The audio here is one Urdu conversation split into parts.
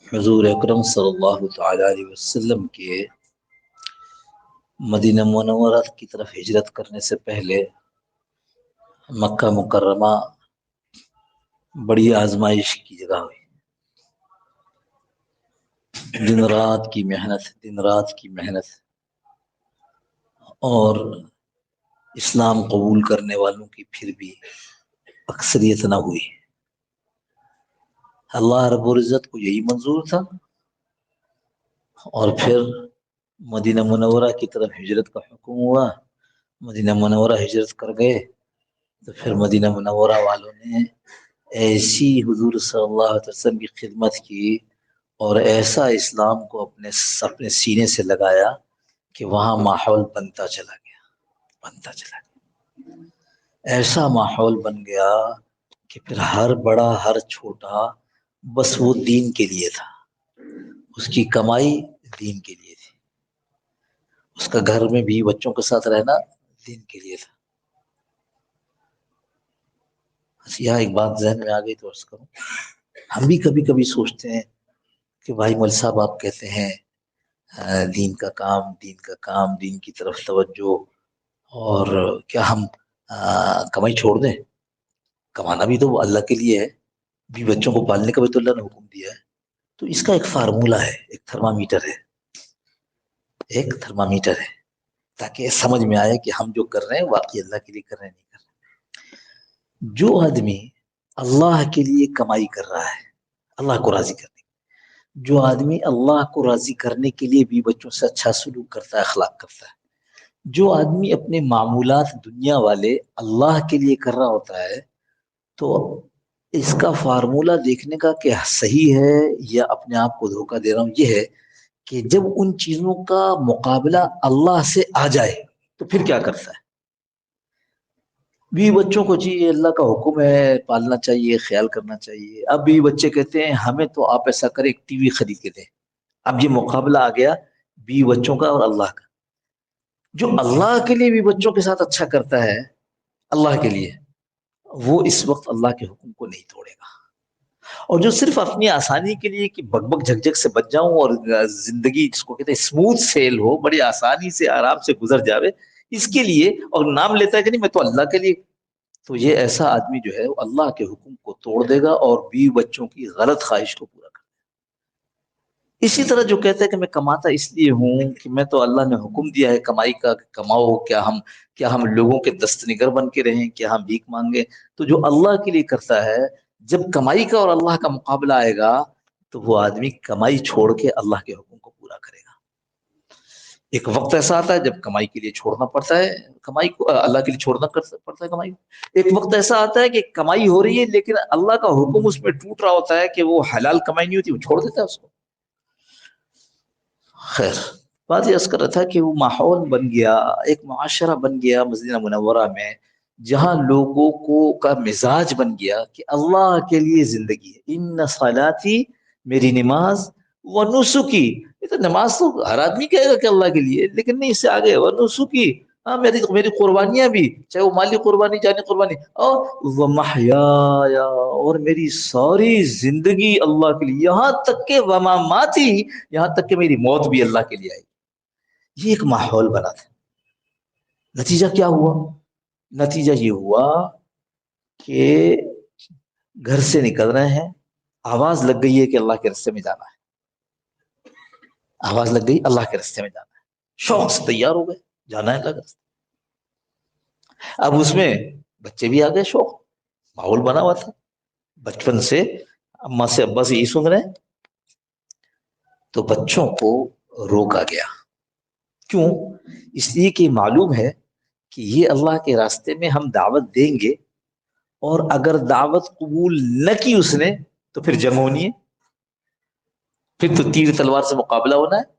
حضور اکرم صلی اللہ تعالی علیہ وسلم کے مدینہ منورہ کی طرف ہجرت کرنے سے پہلے مکہ مکرمہ بڑی آزمائش کی جگہ ہوئی۔ دن رات کی محنت اور اسلام قبول کرنے والوں کی پھر بھی اکثریت نہ ہوئی۔ اللہ رب العزت کو یہی منظور تھا، اور پھر مدینہ منورہ کی طرف ہجرت کا حکم ہوا۔ مدینہ منورہ ہجرت کر گئے تو پھر مدینہ منورہ والوں نے ایسی حضور صلی اللہ علیہ وسلم کی خدمت کی اور ایسا اسلام کو اپنے سینے سے لگایا کہ وہاں ماحول بنتا چلا گیا۔ ایسا ماحول بن گیا کہ پھر ہر بڑا ہر چھوٹا بس وہ دین کے لیے تھا، اس کی کمائی دین کے لیے تھی، اس کا گھر میں بھی بچوں کے ساتھ رہنا دین کے لیے تھا۔ یہاں ایک بات ذہن میں آ گئی تو عرض کروں، ہم بھی کبھی کبھی سوچتے ہیں کہ بھائی مول صاحب آپ کہتے ہیں دین کا کام دین کی طرف توجہ، اور کیا ہم کمائی چھوڑ دیں؟ کمانا بھی تو اللہ کے لیے ہے، بھی بچوں کو پالنے کا بھی تو اللہ نے حکم دیا ہے۔ تو اس کا ایک فارمولہ ہے، ایک تھرمامیٹر ہے تاکہ سمجھ میں آئے کہ ہم جو کر رہے ہیں واقعی اللہ کے لیے کر رہے ہیں نہیں کر رہے۔ جو آدمی اللہ کے لیے کمائی کر رہا ہے اللہ کو راضی کرنے، جو آدمی اللہ کو راضی کرنے کے لیے بھی بچوں سے اچھا سلوک کرتا ہے، اخلاق کرتا ہے، جو آدمی اپنے معمولات دنیا والے اللہ کے لیے کر رہا ہوتا ہے، تو اس کا فارمولہ دیکھنے کا کہ صحیح ہے یا اپنے آپ کو دھوکہ دے رہا ہوں، یہ ہے کہ جب ان چیزوں کا مقابلہ اللہ سے آ جائے تو پھر کیا کرتا ہے؟ بھی بچوں کو چاہیے، اللہ کا حکم ہے، پالنا چاہیے، خیال کرنا چاہیے۔ اب بھی بچے کہتے ہیں ہمیں تو آپ ایسا کریں ایک ٹی وی خرید کے دیں۔ اب یہ مقابلہ آ گیا بھی بچوں کا اور اللہ کا۔ جو اللہ کے لیے بھی بچوں کے ساتھ اچھا کرتا ہے اللہ کے لیے، وہ اس وقت اللہ کے حکم کو نہیں توڑے گا، اور جو صرف اپنی آسانی کے لیے کہ بک بک جھک جھک سے بچ جاؤں اور زندگی جس کو کہتے ہیں اسموتھ سیل ہو، بڑی آسانی سے آرام سے گزر جاوے، اس کے لیے اور نام لیتا ہے کہ نہیں میں تو اللہ کے لیے، تو یہ ایسا آدمی جو ہے وہ اللہ کے حکم کو توڑ دے گا اور بیوی بچوں کی غلط خواہش کو پورا کر دے گا۔ اسی طرح جو کہتا ہے کہ میں کماتا اس لیے ہوں کہ میں تو اللہ نے حکم دیا ہے کمائی کا، کماؤ، کیا ہم لوگوں کے دستنگر بن کے رہیں، کیا ہم بھیک مانگے؟ تو جو اللہ کے لیے کرتا ہے، جب کمائی کا اور اللہ کا مقابلہ آئے گا تو وہ آدمی کمائی چھوڑ کے اللہ کے حکم کو پورا کرے گا۔ ایک وقت ایسا آتا ہے جب کمائی کے لیے چھوڑنا پڑتا ہے، کمائی کو اللہ کے لیے چھوڑنا پڑتا ہے کمائی کو۔ ایک وقت ایسا آتا ہے کہ کمائی ہو رہی ہے لیکن اللہ کا حکم اس میں ٹوٹ رہا ہوتا ہے کہ وہ حلال کمائی نہیں ہوتی، وہ چھوڑ دیتا ہے اس کو۔ خیر، بات یہ کر رہا تھا کہ وہ ماحول بن گیا، ایک معاشرہ بن گیا مدینہ منورہ میں، جہاں لوگوں کو کا مزاج بن گیا کہ اللہ کے لیے زندگی ہے۔ ان صلاتی، میری نماز، ونسکی، یہ تو نماز تو ہر آدمی کہے گا کہ اللہ کے لیے، لیکن نہیں، اس سے آگے ونسکی، ہاں میری قربانیاں بھی، چاہے وہ مالی قربانی جانی قربانی، اور ومحیایا، اور میری ساری زندگی اللہ کے لیے، یہاں تک کہ ومماتی، یہاں تک کہ میری موت بھی اللہ کے لیے آئی۔ یہ ایک ماحول بنا تھا۔ نتیجہ کیا ہوا؟ نتیجہ یہ ہوا کہ گھر سے نکل رہے ہیں، آواز لگ گئی ہے کہ اللہ کے راستے میں جانا ہے، آواز لگ گئی اللہ کے راستے میں جانا ہے، شوق سے تیار ہو گئے، جانا ہے اللہ کے راستے۔ اب اس میں بچے بھی آ گئے، شوق، ماحول بنا ہوا تھا، بچپن سے اماں سے ابا سے یہ سن رہے ہیں، تو بچوں کو روکا گیا۔ کیوں؟ اس لیے کہ معلوم ہے کہ یہ اللہ کے راستے میں ہم دعوت دیں گے، اور اگر دعوت قبول نہ کی اس نے تو پھر جنگ ہونی ہے، پھر تو تیر تلوار سے مقابلہ ہونا ہے۔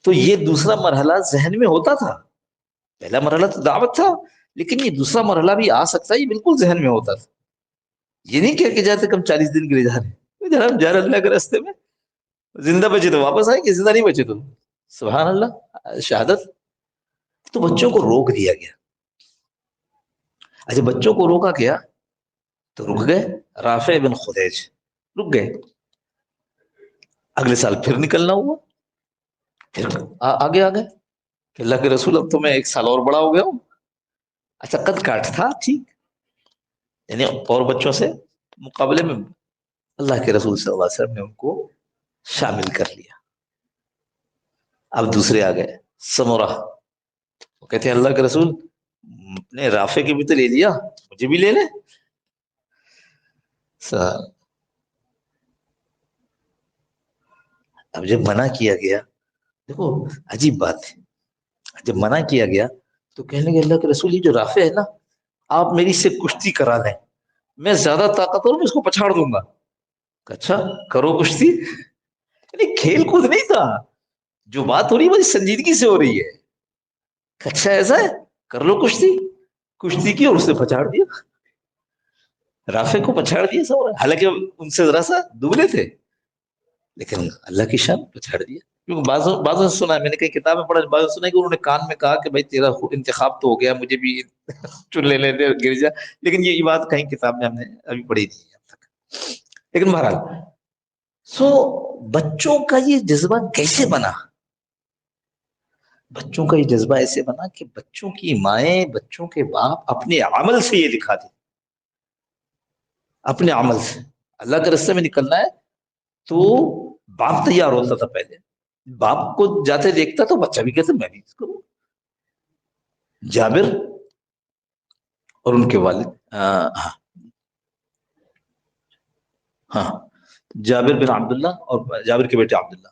تو یہ دوسرا مرحلہ ذہن میں ہوتا تھا، پہلا مرحلہ تو دعوت تھا، لیکن یہ دوسرا مرحلہ بھی آ سکتا ہے، یہ بالکل ذہن میں ہوتا تھا۔ یہ نہیں کہ جاتے کہ ہم 40 دن کے لیے جا رہے ہیں، ہم جا رہے اللہ کے راستے میں، زندہ بچے تو واپس آئیں گے، زندہ نہیں بچے تو سبحان اللہ شہادت۔ تو بچوں کو روک دیا گیا۔ اچھا، بچوں کو روکا گیا تو رک گئے، رافع بن خدیج رک گئے، اگلے سال پھر نکلنا ہوا، پھر آگے آ گئے کہ اللہ کے رسول اب تو میں 1 سال اور بڑا ہو گیا ہوں. اچھا قد کاٹ تھا ٹھیک، یعنی اور بچوں سے مقابلے میں اللہ کے رسول صلی اللہ علیہ وسلم نے ان کو شامل کر لیا. اب دوسرے آ گئے سمورہ، وہ کہتے ہیں اللہ کے رسول نے رافع کے بھی تو لے لیا، مجھے بھی لے لے. اب جب منع کیا گیا، دیکھو عجیب بات ہے، جب منع کیا گیا تو کہنے لگے اللہ کے رسول یہ جو رافع ہے نا، آپ میری سے کشتی کرا لیں، میں زیادہ طاقتور ہوں، اس کو پچھاڑ دوں گا. اچھا کرو کشتی. یعنی کھیل کود نہیں تھا، جو بات ہو رہی ہے بڑی سنجیدگی سے ہو رہی ہے. اچھا ایسا ہے کر لو کشتی. کشتی کی اور اسے پچھاڑ دیا، رافع کو پچھاڑ دیا سب. حالانکہ ان سے ذرا سا دبلے تھے، لیکن اللہ کی شان پچھاڑ دیا. کیونکہ بعضوں نے سنا ہے، میں نے کئی کتابیں پڑھا، بعضوں نے سنا ہے کہ انہوں نے کان میں کہا کہ بھائی تیرا انتخاب تو ہو گیا، مجھے بھی چن لے دے گر جا. لیکن یہ بات کہیں کتاب میں ہم نے ابھی پڑھی نہیں ہے اب تک. لیکن بہرحال بچوں کا یہ جذبہ کیسے بنا؟ بچوں کا یہ جذبہ ایسے بنا کہ بچوں کی مائیں، بچوں کے باپ اپنے عمل سے یہ دکھا دیں، اپنے عمل سے. اللہ کے راستے میں نکلنا ہے تو باپ تیار ہوتا تھا پہلے، باپ کو جاتے دیکھتا تو بچہ بھی کہتا میں بھی اس کو. جابر اور ان کے والد، ہاں جابر بن عبداللہ اور جابر کے بیٹے عبداللہ،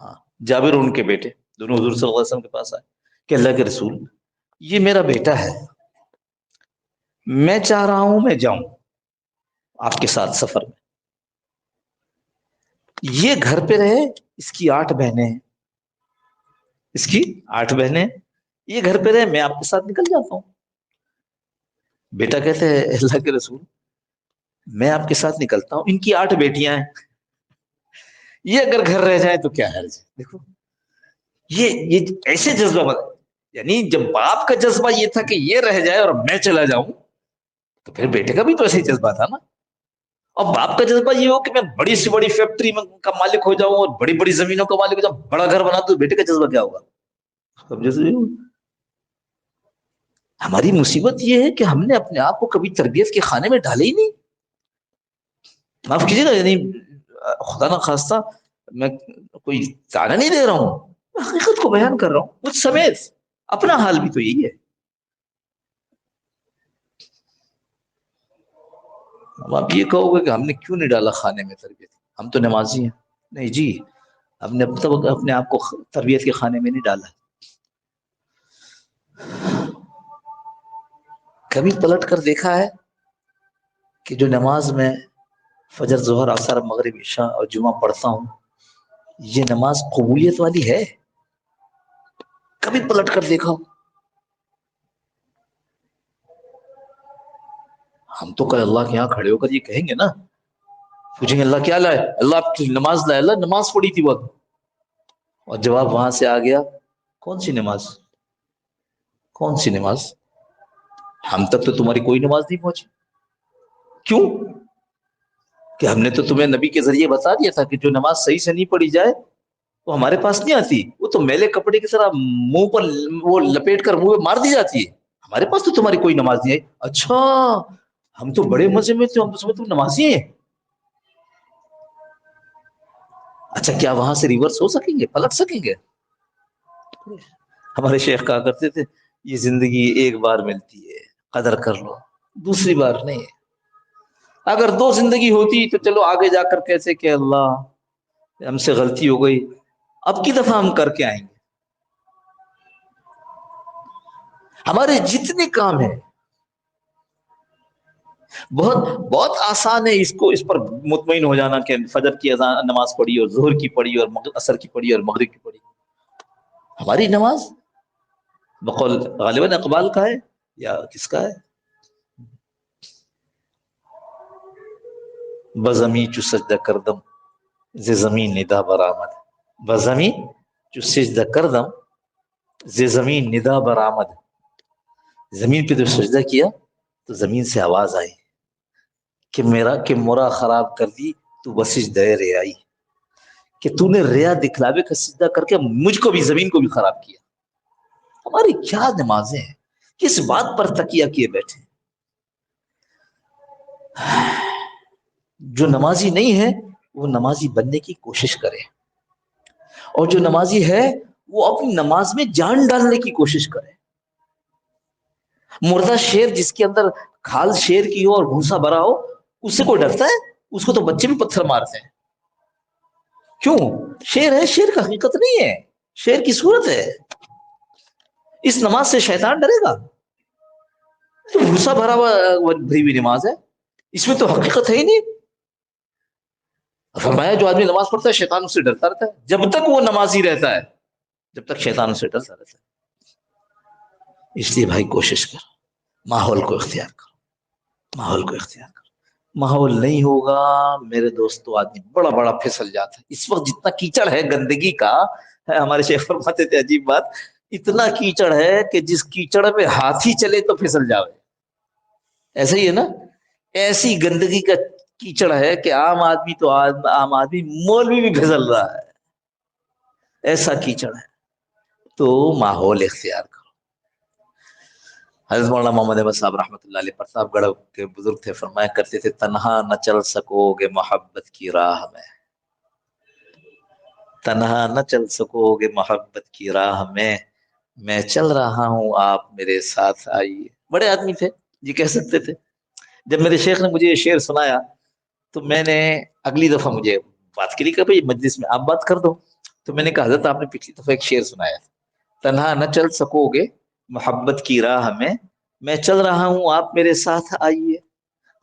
ہاں جابر اور ان کے بیٹے دونوں حضور صلی اللہ علیہ وسلم کے پاس آئے کہ اللہ کے رسول یہ میرا بیٹا ہے، میں چاہ رہا ہوں میں جاؤں آپ کے ساتھ سفر میں. یہ گھر پہ رہے، اس کی 8 بہنیں ہیں، اس کی 8 بہنیں، یہ گھر پہ رہے، میں آپ کے ساتھ نکل جاتا ہوں. بیٹا کہتے ہیں اللہ کے رسول میں آپ کے ساتھ نکلتا ہوں، ان کی 8 بیٹیاں ہیں، یہ اگر گھر رہ جائے تو کیا حرج ہے. دیکھو یہ ایسے جذبہ بنا، یعنی جب باپ کا جذبہ یہ تھا کہ یہ رہ جائے اور میں چلا جاؤں، تو پھر بیٹے کا بھی تو ایسے ہی جذبہ تھا نا. اور باپ کا جذبہ یہ ہو کہ میں بڑی سے بڑی فیکٹری کا مالک ہو جاؤں اور بڑی بڑی زمینوں کا مالک ہو جاؤں، بڑا گھر بنا دوں، بیٹے کا جذبہ کیا ہوگا؟ ہماری مصیبت یہ ہے کہ ہم نے اپنے آپ کو کبھی تربیت کے خانے میں ڈالے ہی نہیں. معاف کیجیے گا، یعنی خدا نہ خواستہ میں کوئی تانا نہیں دے رہا ہوں، میں حقیقت کو بیان کر رہا ہوں مجھ سمیت. اپنا حال بھی تو یہی ہے. اب آپ یہ کہو گے کہ ہم نے کیوں نہیں ڈالا خانے میں تربیت، ہم تو نمازی ہیں. نہیں جی، ہم نے اب تک اپنے آپ کو تربیت کے خانے میں نہیں ڈالا. کبھی پلٹ کر دیکھا ہے کہ جو نماز میں فجر ظہر عصر مغرب عشاء اور جمعہ پڑھتا ہوں، یہ نماز قبولیت والی ہے؟ کبھی پلٹ کر دیکھا ہوں؟ ہم تو کل اللہ کے یہاں کھڑے ہو کر یہ کہیں گے نا، پوچھیں گے اللہ کیا لائے، اللہ آپ کی نماز لائے، اللہ نماز پڑھی تھی وقت، اور جواب وہاں سے آ گیا کون سی نماز، کون سی نماز، ہم تک تو تمہاری کوئی نماز نہیں پہنچی. کیوں کہ ہم نے تو تمہیں نبی کے ذریعے بتا دیا تھا کہ جو نماز صحیح سے نہیں پڑھی جائے وہ ہمارے پاس نہیں آتی، وہ تو میلے کپڑے کی طرح منہ پر وہ لپیٹ کر منہ پہ مار دی جاتی ہے، ہمارے پاس تو تمہاری کوئی نماز نہیں آئی. اچھا ہم تو بڑے مزے میں تھے، ہم تو سمجھتے تم نمازی ہیں. اچھا کیا وہاں سے ریورس ہو سکیں گے، پلٹ سکیں گے؟ ہمارے شیخ کہا کرتے تھے یہ زندگی ایک بار ملتی ہے، قدر کر لو، دوسری بار نہیں ہے. اگر 2 زندگی ہوتی تو چلو آگے جا کر کیسے کہ اللہ ہم سے غلطی ہو گئی، اب کی دفعہ ہم کر کے آئیں گے. ہمارے جتنے کام ہیں بہت بہت آسان ہے، اس پر مطمئن ہو جانا کہ فجر کی اذان نماز پڑھی اور ظہر کی پڑھی اور عصر کی پڑھی اور مغرب کی پڑھی. ہماری نماز بقول غالباً اقبال کا ہے یا کس کا ہے، بزمی چو سجدہ کردم ز زمین ندا برآمد، بزمی چو سجدہ کردم ز زمین ندا برآمد. زمین پہ جو سجدہ کیا تو زمین سے آواز آئی کہ میرا کہ مورا خراب کر دی تو بسج دے رے آئی، کہ تو نے ریا دکھلاوے کا سجدہ کر کے مجھ کو بھی زمین کو بھی خراب کیا. ہماری کیا نمازیں ہیں, کس بات پر تکیہ کیے بیٹھے. جو نمازی نہیں ہے وہ نمازی بننے کی کوشش کرے, اور جو نمازی ہے وہ اپنی نماز میں جان ڈالنے کی کوشش کرے. مردہ شیر جس کے اندر کھال شیر کی ہو اور بھوسا بھرا ہو, اس سے کوئی ڈرتا ہے؟ اس کو تو بچے بھی پتھر مارتے ہیں. کیوں؟ شیر ہے, شیر کا حقیقت نہیں ہے, شیر کی صورت ہے. اس نماز سے شیطان ڈرے گا؟ تو بھوسا بھرا ہوا بھری ہوئی نماز ہے, اس میں تو حقیقت ہے ہی نہیں. فرمایا جو آدمی نماز پڑھتا ہے شیطان اس سے ڈرتا رہتا ہے, جب تک وہ نمازی رہتا ہے, جب تک شیطان اس سے ڈرتا رہتا ہے. اس لیے بھائی کوشش کر, ماحول کو اختیار کرو, ماحول کو اختیار کرو. ماحول نہیں ہوگا میرے دوستو آدمی بڑا بڑا پھسل جاتا ہے. اس وقت جتنا کیچڑ ہے گندگی کا, ہمارے شیخ فرماتے تھے عجیب بات, اتنا کیچڑ ہے کہ جس کیچڑ میں ہاتھی چلے تو پھسل جاوے. ایسا ہی ہے نا, ایسی گندگی کا کیچڑ ہے کہ عام آدمی تو عام آدمی مولوی بھی پھسل رہا ہے, ایسا کیچڑ ہے. تو ماحول اختیار کرو. حضرت مولانا محمد احمد صاحب رحمۃ اللہ علیہ پرتاپ گڑھ کے بزرگ تھے, فرمایا کرتے تھے تنہا نہ چل سکو گے محبت کی راہ میں, تنہا نہ چل سکو گے محبت کی راہ میں چل رہا ہوں آپ میرے ساتھ آئیے. بڑے آدمی تھے, یہ کہہ سکتے تھے. جب میرے شیخ نے مجھے یہ شعر سنایا تو میں نے اگلی دفعہ مجھے بات کے لیے کہا بھائی مجلس میں آپ بات کر دو. تو میں نے کہا حضرت آپ نے پچھلی دفعہ ایک شعر سنایا, تنہا نہ چل سکو گے محبت کی راہ میں چل رہا ہوں آپ میرے ساتھ آئیے.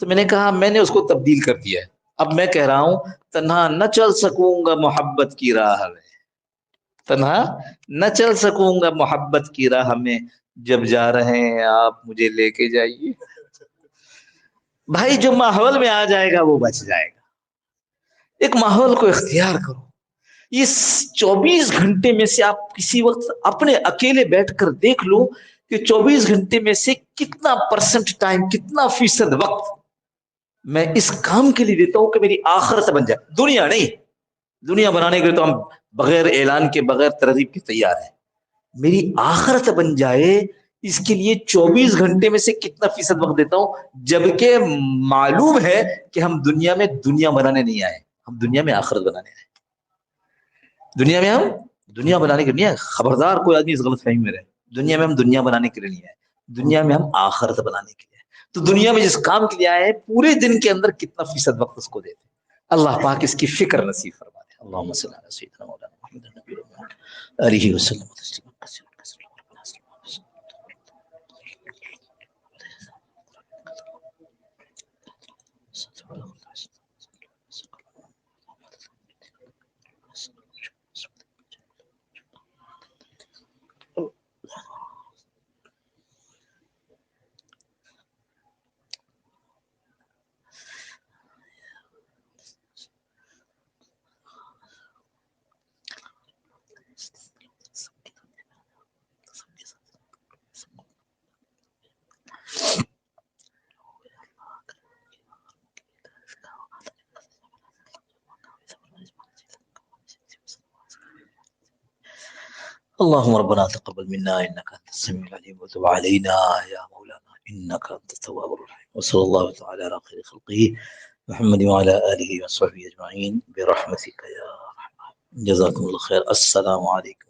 تو میں نے کہا میں نے اس کو تبدیل کر دیا ہے, اب میں کہہ رہا ہوں تنہا نہ چل سکوں گا محبت کی راہ میں, تنہا نہ چل سکوں گا محبت کی راہ میں, جب جا رہے ہیں آپ مجھے لے کے جائیے. بھائی جو ماحول میں آ جائے گا وہ بچ جائے گا. ایک ماحول کو اختیار کرو. اس 24 گھنٹے میں سے آپ کسی وقت اپنے اکیلے بیٹھ کر دیکھ لو کہ 24 گھنٹے میں سے کتنا پرسنٹ ٹائم, کتنا فیصد وقت میں اس کام کے لیے دیتا ہوں کہ میری آخرت بن جائے. دنیا نہیں, دنیا بنانے کے لیے تو ہم بغیر اعلان کے بغیر ترغیب کے تیار ہیں. میری آخرت بن جائے اس کے لیے 24 گھنٹے میں سے کتنا فیصد وقت دیتا ہوں, جبکہ معلوم ہے کہ ہم دنیا میں دنیا بنانے نہیں آئے, ہم دنیا میں آخرت بنانے آئے. دنیا میں ہم دنیا بنانے کے لیے نہیں آئے. خبردار کوئی آدمی اس غلط فہمی میں رہے, دنیا میں ہم دنیا بنانے کے لیے نہیں آئے, دنیا میں ہم آخرت بنانے کے لیے. تو دنیا میں جس کام کے لیے آئے ہیں پورے دن کے اندر کتنا فیصد وقت اس کو دیتے. اللہ پاک اس کی فکر نصیب فرما دے. اللہم صلی علی سیدنا مولانا محمد النبی علیہ وسلم. اللهم ربنا تقبل منا انك انت السميع العليم وتب علينا يا مولانا انك انت التواب الرحيم. وصلى الله تعالى على خير خلقه محمد وعلى اله وصحبه اجمعين برحمتك يا رحمن. جزاكم الله خير. السلام عليكم.